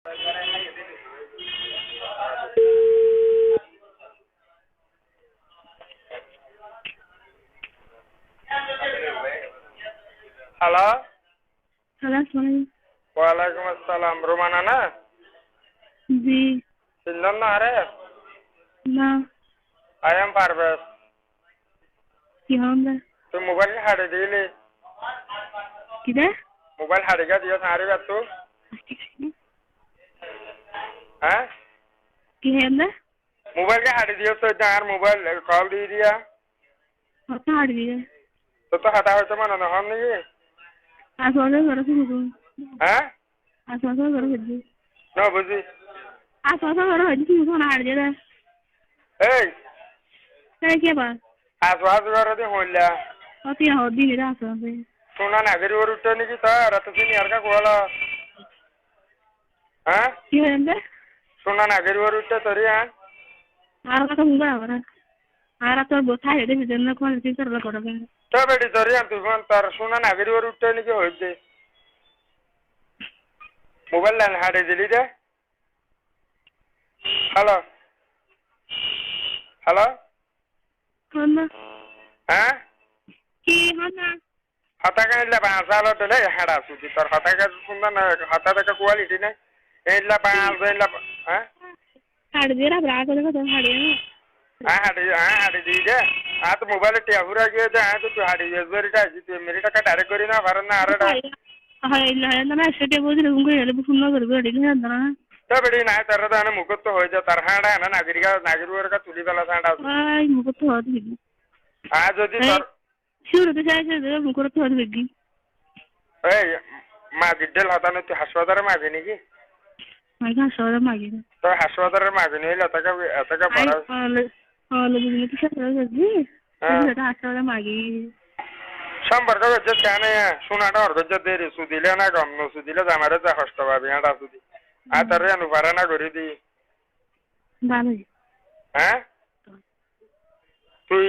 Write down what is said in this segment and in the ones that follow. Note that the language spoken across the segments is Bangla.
হ্যালো। হ্যালো, আসসালামু ওয়ালাইকুম আসসালাম। রোমানা না? জি। চিনলেন না? আরে না। I am Parvez. কি হন্ডা? তুই মোবাইল হারিয়ে দিলি। কিদা? মোবাইল হারিয়ে দিও হারিয়ে তো। হ্যাঁ? কি হন্ডা? মোবাইল কে হারিয়ে দিও তো আর মোবাইল কল দিয়ে দিয়া। কত হাড় দিয়ে? তো হাতা হইতে মানে না হন নাকি? আসলে ঘরে শুনু। হ্যাঁ? আসলে ঘরে হইছে। না বুঝি। আসলে ঘরে হইছে শুনু না হাড় দিয়ে। এই তাই কে বা? আজওয়াজ করে দি হইলা। অতি হদি নিরা আসলে। সোনা নাগরি ওর উঠে নাকি তো রাত দিন আর কা কোলা। হ্যাঁ? কি হন্ডা? সোনা নাগরি ওর উঠে তোরি হ্যাঁ? আর কথা বুঝা হবে। আর তোর বোথা হেডে জন্য কোন চিন্তা করবে। তো বেটি তোরি তুই ফোন তোর সোনা নাগরি ওর উঠে নাকি হইছে। মোবাইল লাইন হারিয়ে দিলি রে। Hello hello. হন্ডা। হ্যাঁ? কি হন্ডা? হাতা কাইলা বাঁচালো তোলে হাড়া সুদি তোর হাতা কাজ সুন্দর না হাতা থেকে কোয়ালিটি নাই এইলা বাঁচ এইলা হ্যাঁ হাড় দিয়ে রাব রাগ করে তো হাড় দিয়ে হাড়ি দি দে আ তো মোবাইল টিয়া পুরা গিয়ে দে আ তো তুই হাড়ি এসবেরিটা তুই মেরি টাকা ডাইরেক্ট করি না পারেন না আরে হয় ইল্লা না সেটা বুঝলে উঙ্গে গেলে শূন্য করবে এদিকে না তো বেড়ি নাই তার তো না মুখত তো হয়ে যায় তার হাড়া না নাগরিকের কা তুলি বেলা সাঁড়া আই মুখত তো হদ বিগি আ যদি তোর শুরুতে চাইছে যে মুখত তো হদ বিগি এই মা গিডেল হতানো তুই হাসপাতালে মাগি নাকি মাইকা সরে মাগি তো হাসপাতালের মাগি নিলে এতকা বড় হলে বুঝলি তো সরে যাবি এটা আসলে মাগি সম্পর্ক হচ্ছে কেন শোনাটা ওর হচ্ছে দেরি সুদিলে না কম সুদিলে জামারে যা কষ্ট পাবি এটা সুদি আর তার অনুপারে না করে দি ভালো হ্যাঁ তুই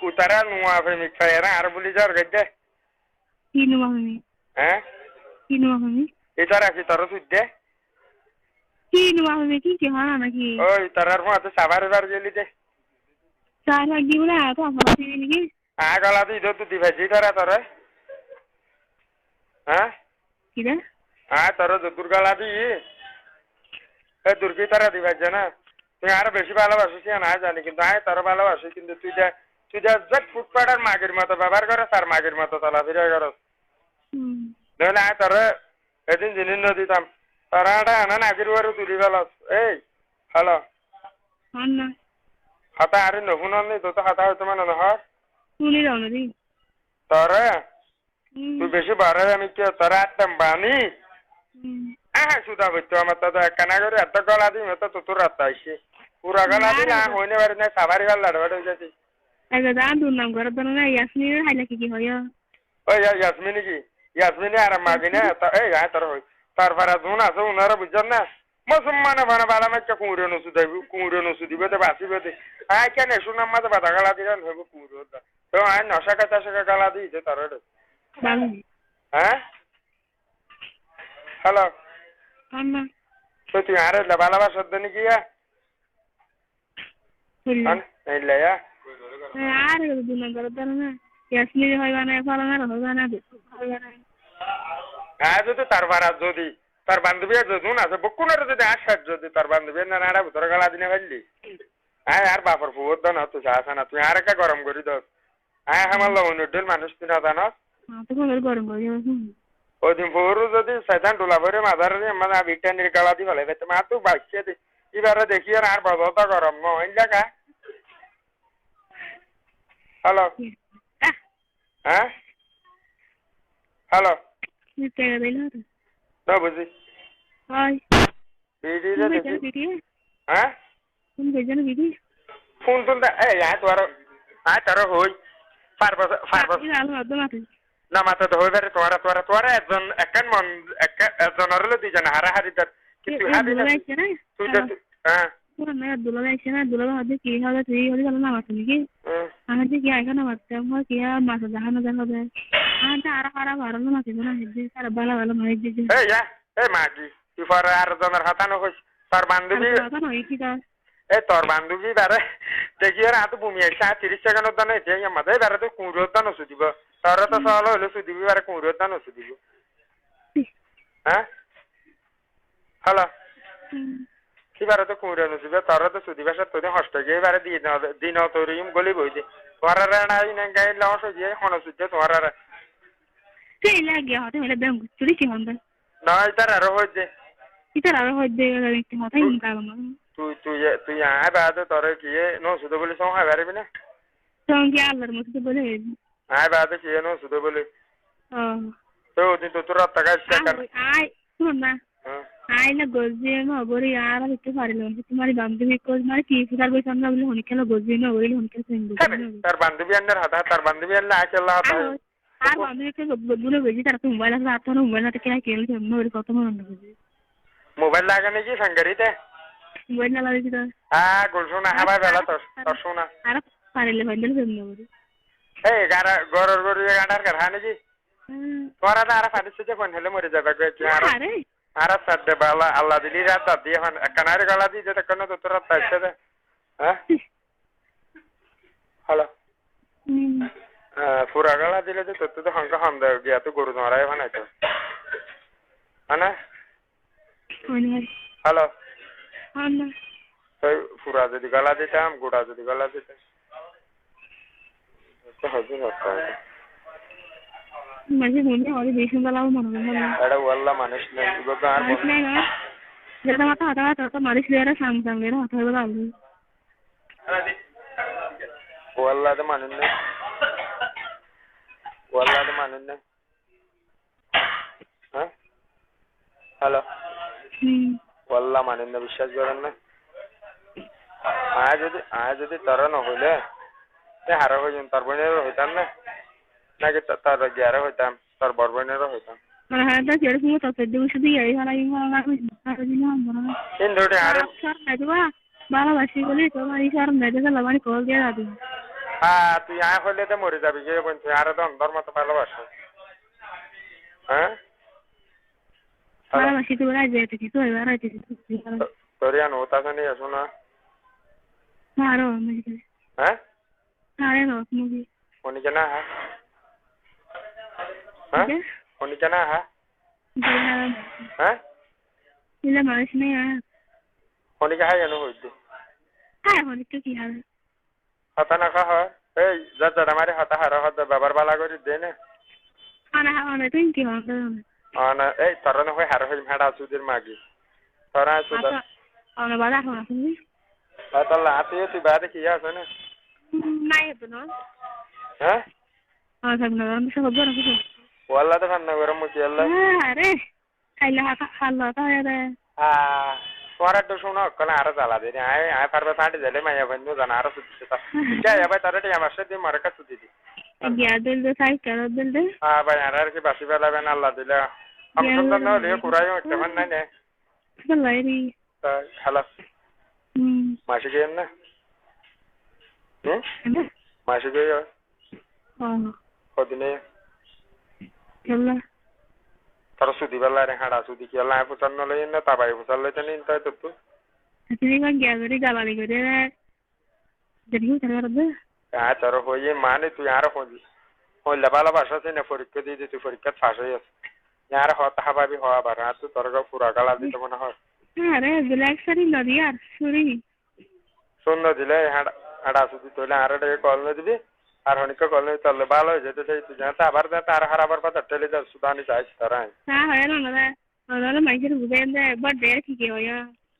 উতারা নুয়া প্রেমিক ফাইরা আর বলি যার গেছে কি নুয়া আমি হ্যাঁ কি নুয়া আমি এটা রাখি তোর সুদে কি নুয়া আমি কি হয় নাকি ওই তারার মতো সাবার বার গেলি দে চার লাগি বলে তো আমরা দিবি নাকি গলা দি তো তুই ভাজি তারা তোর হ্যাঁ কি রে তোর যদুর গলা দি দুর্গি তারা দি ভাজছে না তুই আরো বেশি ভালোবাসিস না জানি কিন্তু তোর ভালোবাসি কিন্তু তুই যা ফুটপাটার মাগের মতো ব্যবহার করো তার মাগের মতো চলাফেরা করো নইলে তোর এদিন জিনিস নদীতাম তারা না নাগির বারো তুলি বেলাস এই হ্যালো হাতা আরে নহুন নেই তো হাতা হয়তো মানে নহয় শুনি রাও না রে তোর তুই বেশি বাড়ে আমি কি তোর একদম বানি হ্যাঁ সুদা বলতো আমার তো একখানা করে এত গলা দিই তো তোর রাত আইসে পুরা গলা দিই না হইনে পারি না সাবারি গাল লাড়বাড়ি হয়ে যাচ্ছি দাম দুর নাম করে তো না ইয়াসমিনের হাইলা কি হয় ওই ইয়াসমিনি কি ইয়াসমিনি আর মাগিনে এই তোর হই তারপরে জুন আছে উনারা বুঝছেন না মুসলমানে বানা বালা মাইকা কুমুরে নসু দিবে তো বাঁচিবে তো কেন শুনাম মাঝে বাধা গালা দিলেন হইব কুমুর তো নশাকা চাষাকা গালা দিয়েছে তার হ্যাঁ হ্যালো তো তুই আরে ভালোবাসার দেনি কি আর দু নম্বর না ইয়াসমিন হয় না ফলানা হবে না হ্যাঁ যদি তার বারা যদি তার বান্ধবী যদি না বকুনের যদি আসার যদি তার বান্ধবী না না ভিতরে গালা দিনে ফেললি হ্যাঁ আর বাপর ফুবর দান তুই আসা না তুই আর একটা গরম করি দোস হ্যাঁ আমার লবণের মানুষ তুই না জানাস গরম করি ওই দিন ফুরু যদি শয়তান ডোলা ভরে মাথার মানে বিটানির গালা দি ফেলে মা তুই বাঁচিয়ে দে এবারে দেখি আর বদলতা গরম নইল দেখা হ্যালো হ্যাঁ হ্যালো তো বুঝি হ্যাঁ ফোন তুলতে এই তোর হই না মাথা তো হইবারে তোরা একজন একজনের দুইজন হারাহারি তার কিন্তু হ্যাঁ দুলা যাইছে না দুলা ভাবছে কি হবে তুই হলে ভালো না মারতো নাকি আমার যে কি এখানে মারতে আমার কি মাথা দেখানো দেখা যায় আর আরো খারাপ আরো মারতে না সারা ভালো ভালো মারি দিয়েছে এই মাগি তুই পরে আর জনের কথা নকইস তোর বান্ধবী কথা নয় কি তা এই তোর বান্ধবী বারে দেখি আর হাতে বমি আসছে 30 সেকেন্ডের দানে যে মাঝে বারে তো কুঁড়োর দান ওষুধ দিব তোর তো সহল হইলে সুদিবি বারে কুঁড়োর দান ওষুধ দিব হ্যাঁ হ্যালো এবারে তো কুঁড়ে নুসিবে তোর তো সুদি ভাষা তোদের হস্ত গিয়ে এবারে দিন তোর গলি বইছে তোরা নাই না গাই লস হয়ে যায় হন সুদ্ধে তোরা সেই লাগে হতে হলে ব্যাংক চুরি কি হন না এটার আরো হয়েছে এটার আরো হইছে একটু মাথায় মুকা গো তুই তুই তুই আয় বাদ তোর কি নো সুদে বলে সং হয় পারবি না সঙ্গে আল্লাহর মতো বলে আয় বাদ কি নো সুদে বলে তো দিন তো তোর টাকা চেক আয় শুন না আইলে গজি না বড়ি আর হতে পারিল তোমার বান্ধবী কোজ মানে কি ফিরার বই সামনে বলে হনি খেলা গজি না বলে হনি খেলা সেন তার বান্ধবী আন্ডার হাতা তার বান্ধবী আল্লাহ আকেল্লাহ হাতা আর বান্ধবীকে বলে বেজি তার তো মোবাইল আছে আর তো মোবাইল না কেন কেন মোর কত মন না মোবাইল লাগানে কি সংগরিতে মোবাইল না লাগি তো গুলশোনা হাবা বেলা তোর শোনা আর পারিলে বান্ধবী সেন বলে এই গারা গরর গরর গাডার কার হানে কি তোরা না আর ফাটিছে যে ফোন হলে মরে যাবে কি আরে আরে সাদ্দে বালা আল্লাহ দিলি রাত দিয়ে এখন কানারে গলা দিয়ে যেটা কেন তো তোরা তাইছে দে হ্যাঁ হ্যালো পুরা গলা দিলে যে তোর তো হংকা হাম দেয় গিয়া তো গরু ধরাই বানাই তো হ্যাঁ হ্যালো পুরা যদি গলা দিতাম গোড়া যদি গলা দিতাম হজুর হচ্ছে মাঝে মনে হয় বেশি বেলাও মনে হয় এটা ওয়াল্লা মানুষ নেই ইগো আর মানুষ নেই না যেটা মাথা হাতা তো মারিস লেরা সামসাম লেরা হাতা বেলা আলু ওয়াল্লা তো মানুষ নেই ওয়াল্লা তো মানুষ নেই হ্যাঁ হ্যালো ওয়াল্লা মানুষ না বিশ্বাস করেন না আয় যদি তারা না হইলে হারা হয়ে যান তার বোনেরও হইতাম না নাকি তার গিয়ারে হইতাম তার বড় বোনেরও হইতাম হ্যাঁ তো যেরকম তো দেব শুধু এই হারা এই হারা আর দিন আমরা তিন ধরে আরে আজবা ভালোবাসি বলি তোমার এই কারণ মেয়েদের লাগানি কল দিয়ে দাদি তুই আয় হইলে তো মরে যাবি কে বলছি আরে তো অন্ধর মতো ভালোবাসো হ্যাঁ ভালোবাসি তো রাজ যেতে কি তো এবার আইতে তোর ইয়ান ওটা জানি আসো না আরো মুজি হ্যাঁ আরে নো মুজি উনি কেনা হ্যাঁ হ্যাঁ উনি কেনা হ্যাঁ হ্যাঁ ইলা মানুষ নেই উনি কে হাই আনো হইতে হ্যাঁ উনি তো কি হাল হাতা না খা হয় এই যা আমারে হাতা হারা হাত বাবার বালা করে দে না ana তুই কি হবে ana এই তোর না হয় হারা হই ভাড়া সুদের মাগি তোরা সুদা ana বালা হনা তুমি তাহলে আতে তুই বাদে কি আছে না নাই তো না হ্যাঁ সামনে আমি সব বড় কিছু ওয়াল্লা তো খান্না গরম মুখি আল্লাহ আরে খাইলা খাল্লা তো রে তোরা তো শোনো কলা আর জ্বালা দে আয় পারবে সাড়ে দিলে মাইয়া বন্ধু জানা আর সুদি তা যাই ভাই তারে আমার সাথে মার্কা সুদি দি গিয়া দিল দে সাই কর দিল দে ভাই আর কি বাসি বেলা বেন আল্লাহ দিলে আমি সুন্দর না হলে কুরাইও কেমন নাই নে লাইরি হ্যালো মাসি গেন না মাসি গেও কদিনে কেলা তার সুদি বেলা রে হাড়া সুদি কি আল্লাহ ফুসান ন লই না তাবাই ফুসান লই তেন ইনতা তো তুমি কোন গিয়া করে গালালি করে রে দেখি তার দে তোর হয়ে মানে তুই আর হবি হইলে ভালোবাসা আছে না পরীক্ষা দিয়ে তুই পরীক্ষা ফাঁস হয়ে আছে আর হতা হাবাবি হওয়া বার আর তুই তোর পুরা গালা দিতে মনে হয় আরে ব্ল্যাক শাড়ি নদী আর সুরি সুন্দর দিলে হাড়া সুদি তোলে আর কল না দিবি আর হনিকে কল না তাহলে ভালো হয়ে যেতে সেই তুই জানতে আবার আর হারাবার কথা টেলে যা সুদানি চাইছ তারা হ্যাঁ হয় না না না মাইকের বুঝেন দে বাট ডে কি কি হয়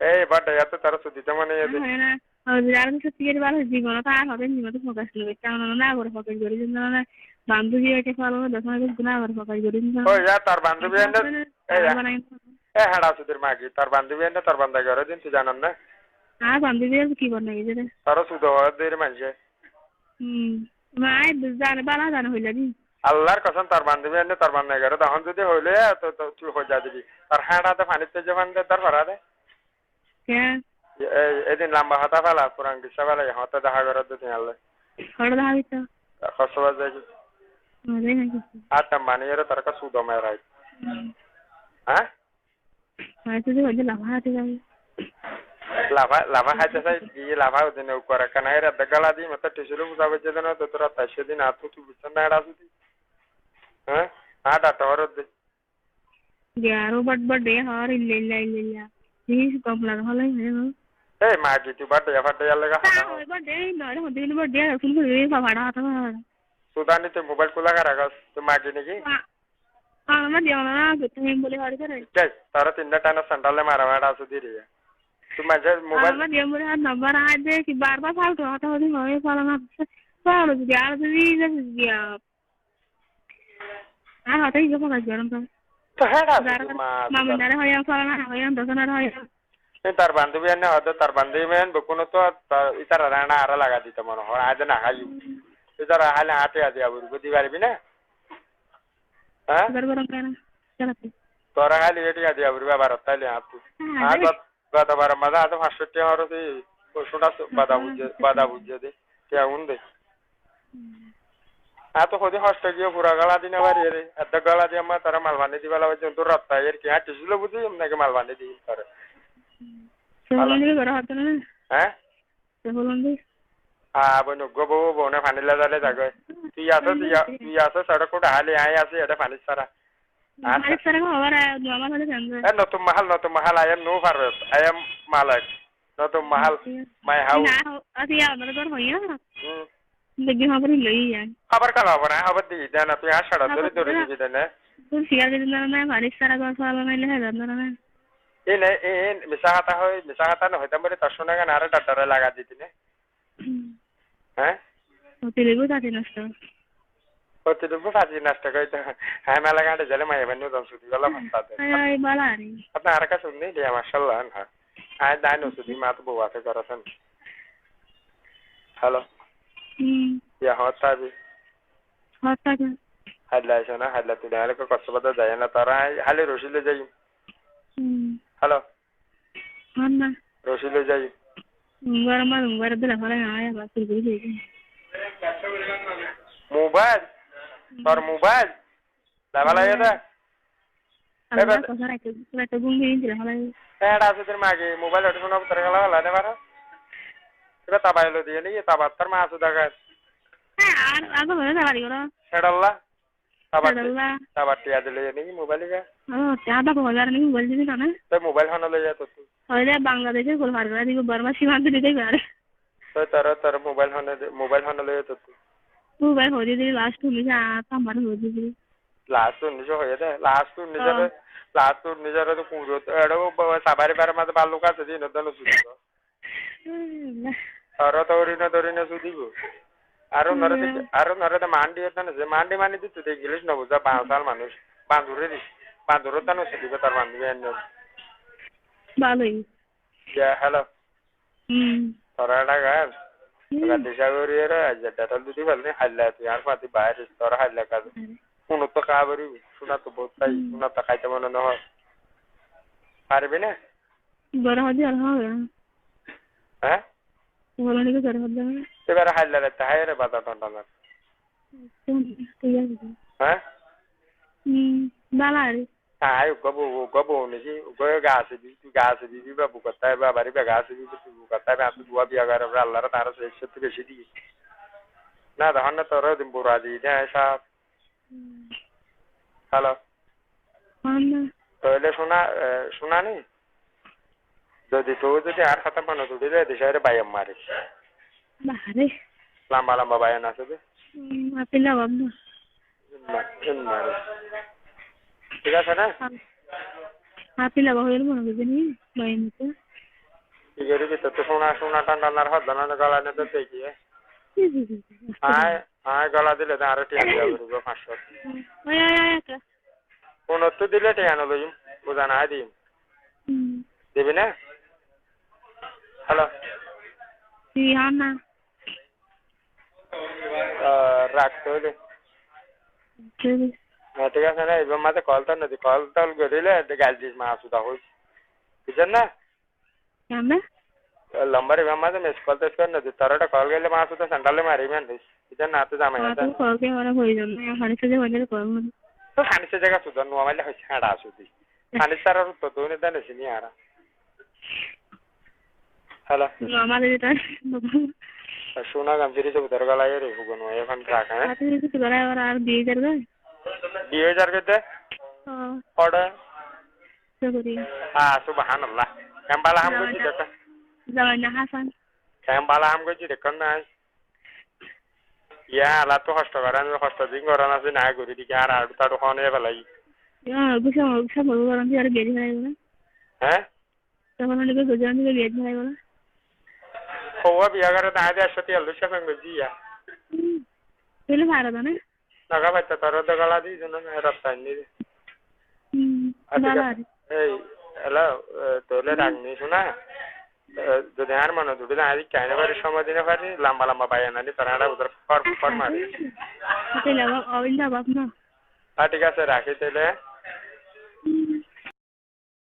এই বাট এত তার সুদিতে মানে হয় না আর সত্যি করে ভালো জীবন তো আর হবে জীবন তো ফোকাস করবে কেমন না করে ফোকাস করি না বান্ধবী হইতে পারবো দশমাস গুণা করে ফোকাস করি ও যা তার বান্ধবী এই হাড়া সুদের মাগি তার বান্ধবী এনে তার বান্ধা ঘরে দিন তুই জানান না আর বান্ধবী কি বানাই যে তার সুদ হওয়ার দের মানুষে মাই জানে বালা জানে হইলা নি আল্লাহর কসম তার বান্ধবী এনে তার বান্ধা ঘরে তখন যদি হইলে তো তুই হয়ে যা দিবি তার হাড়াতে পানিতে জমান দে তার ভরা দে এদিন লম্বা হতা ফেলা পুরান গিসা ফেলা হতা দেখা করে দিতে আল্লাহ হড় দেখা দিত খসবা যায় আটা মানিয়ে তার কা সুদ মেরাই হ্যাঁ তুই হইলে লাভা হাতে যাবে লাভা খাইতে চাই দিয়ে লাভা দিন করে কেন এর গালা দিই মতো টিসুরে বুঝা বেঁচে দেন তো তোরা তাই সেদিন আর তুই বুঝছেন না এটা শুধু হ্যাঁ হ্যাঁ ডাটা ওর দে গ্যারো বট ডে হর ইল্লা জিনিস কম লাগা হলে এই মা কি তুই বাড়তে ফাটে লাগা ওই বট ডে নয় হতে দিন বট ডে শুন করে ভাড়া হাতে সুদানি তুই মোবাইল খোলা রাখাস তুই মাগি নাকি আমার দেওয়া না তুমি বলে হাড়ি করে তারা তিনটা টানা সেন্টালে মারা মারা আসু দিয়ে তুই মাঝে মোবাইল আমার দেওয়া বলে আর নাম্বার আয় দে কি বারবার ফালতু হাতে হতে হয় ফলা না ফলা যদি আর যদি গিয়া আর হাতে ইয়ে ফলা গরম তো তো হ্যাঁ মামিনারে হয় ফলা না হয় দোকানের হয় তার বান্ধবী এনে হয়তো তার বান্ধবী মেন বকুনো তো ইতারা রানা আরা লাগা দিতে মনে হয় আজ না খাই ইতারা হালে হাতে আদি আবু বুঝি পারবি না হ্যাঁ গরম কেন চালাতে তোরা খালি এটি আদি আবু বাবার তাইলে আপু আর গতবার মজা তো 500 টাকা আর সেই ওষুধটা বাদা বুঝে দে কে উনদে তো হদি হস্তে গিয়ে পুরা গালা দিনে বাড়ি রে এত গালা দিয়ে আমার তারা মালবানি দিবেলা হচ্ছে তোর রাত্তা এর কি হাঁটিছিল বুঝি নাকি মালবানি দিই করে হ্যাঁ বনু গো বনে ফানিলে যালে যাগে তুই আসো সড়ক কোটা হালি আই আছে এটা ফানি সারা নতুন mahal I am no farwas I am Malak নতুন mahal my house খবর কাল হবে না খবর দিই দেন তুই আর সাড়া ধরে ধরে দিবি দেন এই মিশা হাতা না হইতাম বলে তার শোনা গান আরো ডাক্তারে লাগা দিতি না হ্যাঁ কতটুকু ফাঁসি নষ্ট কইতে হ্যাঁ মেলা গাঁটে জেলে মাইয়া বান্নু দম সুদি গলা ফাঁসাতে আপনার আর কাছে শুননি দিয়া মাশাআল্লাহ হ্যাঁ আয় দাই নো সুদি মা তো বউ আছে করাছেন হ্যালো ইয়া হতাবি হাল্লা শোনা হাল্লা তুই নালে কো কষ্টবাদ যায় না তারা হালে রশিলে যাই হ্যালো না রশিলে যাই উঙ্গার দিলা ফলে আয়া বাসি গই মোবাইল তোর মোবাইল লাভালা এটা এটা আছে তোর মাগে মোবাইল ওটা শোনা তোর গলা গলা নে বারা এটা তাবাইলো দিয়ে নি তাবার তোর মা আছে দেখা আর আগে বলে তাবারি করো সেডাল্লা তাবার টিয়া দিলে নি মোবাইল কে চাদা বাজার নি মোবাইল দিবি না তো মোবাইল হন লই যা তো তুই হইলে বাংলাদেশে গোলমার করে দিব বর্মা সীমান্ত দিতে পারে তো তোর মোবাইল হন লই যা তো তুই মোবাইল হয়ে দিলি লাস্ট তুমি যা আমার হয়ে দিলি লাস্ট উনিশ হয়ে দে লাস্ট নিজের তো কুড়ো এড়ো সাবারি বার মাঝে বালু কাছে দিন দন সুদিব আর তরিনে সুদিব আরো নরে মান্ডি হতো যে মান্ডি মানি দিতে দেখিলিস না বুঝা 5 সাল মানুষ বান্ধুরে তানো সুদিব তার বান্ধবী এনে ভালোই হ্যালো তোরা গান দেশাগরিয়েরা ডাটাল দিতে পারলে হাল্লা তুই আর পাতি বাইরে তোরা হাল্লা কাজ কোনো তো খাবারই শোনা তো বহুত তাই শোনা তো খাইতে মনে না হয় পারবি না বড় হদি আর হবে হ্যাঁ বলো নাকি বড় হদি এবারে হাল্লা রাতে হায়রে বাতা টন্টা না হ্যাঁ বালারি আয় গবো নাকি গয়ে গাছে দিবি বা বুকাতায় বা বাড়ি বা গাছে দিবি তুই বুকাতায় আমি দুয়া বিয়া করে আল্লাহর তার একসাথে বেশি দিই না তখন না তোর দিন বুড়া দিই না সব হ্যালো তাহলে শোনা নি যদি আর খাতা মানো তো দিলে দেশের বাইম মারে লম্বা বায়ান আছে ঠিক আছে না হাতিলা বাহুর মনে বুঝিনি বাইমতে ইগের ভিতর তো সোনা টান্ডানার হাত দানা গলা নে তো দেখি আয় গলা দিলে তো আরো টিয়া দিয়া করবো 500 কোন তো দিলে টিয়া না লইম বুঝা না দিম দিবি না হ্যালো না রাখতে হইলে ঠিক আছে না এবার মাঝে কল টল করিলে গাল দিস মা আসুদা হইস বুঝছেন না লম্বার এবার মাঝে মিস কল টেস করে না তোর একটা কল গেলে মা আসুদা সেন্টালে মারি ম্যান দিস বুঝছেন না তো জামাই তো খানিসে জায়গা সুদা নোয়া মাইলে হয়েছে হাঁড়া আসুদি Ani sarar to to ne dane sini ara. Hala. আমাদের এটা Shuna gam jiri se udar gala yere hugono e fan krak ha. হাতে কিছু করে আবার আর 2000 করে 2000 kete? Order. তো করি Subhanallah. Yang bala ham goji dekan. জামাইনা Hasan Yang bala ham goji dekan na. Ya la to hosto garan hosto ding garan ase na gori di ar ar ta do khone balai. বুঝা বুঝা বড় গরম দিয়ে আর বেজ হয়ে গেল হ্যাঁ তখন অনেকে গোজান থেকে বেজ হয়ে গেল হওয়া বিয়া করে না দে আসতে আলু শাক গজি ya. পেলে ভাড়া দাও না Naga baca taruh de gala di jono na rata ni. বাবা Ei, hello, তোলে রাগনি শোনা যদি আর মনে দুটো না আজ কেন বারে সময় দিনে পারি লম্বা লম্বা বাইয়া না তারা উধর ফর মারে তাহলে অবিন্দা বাপ না ঠিক আছে রাখি তাহলে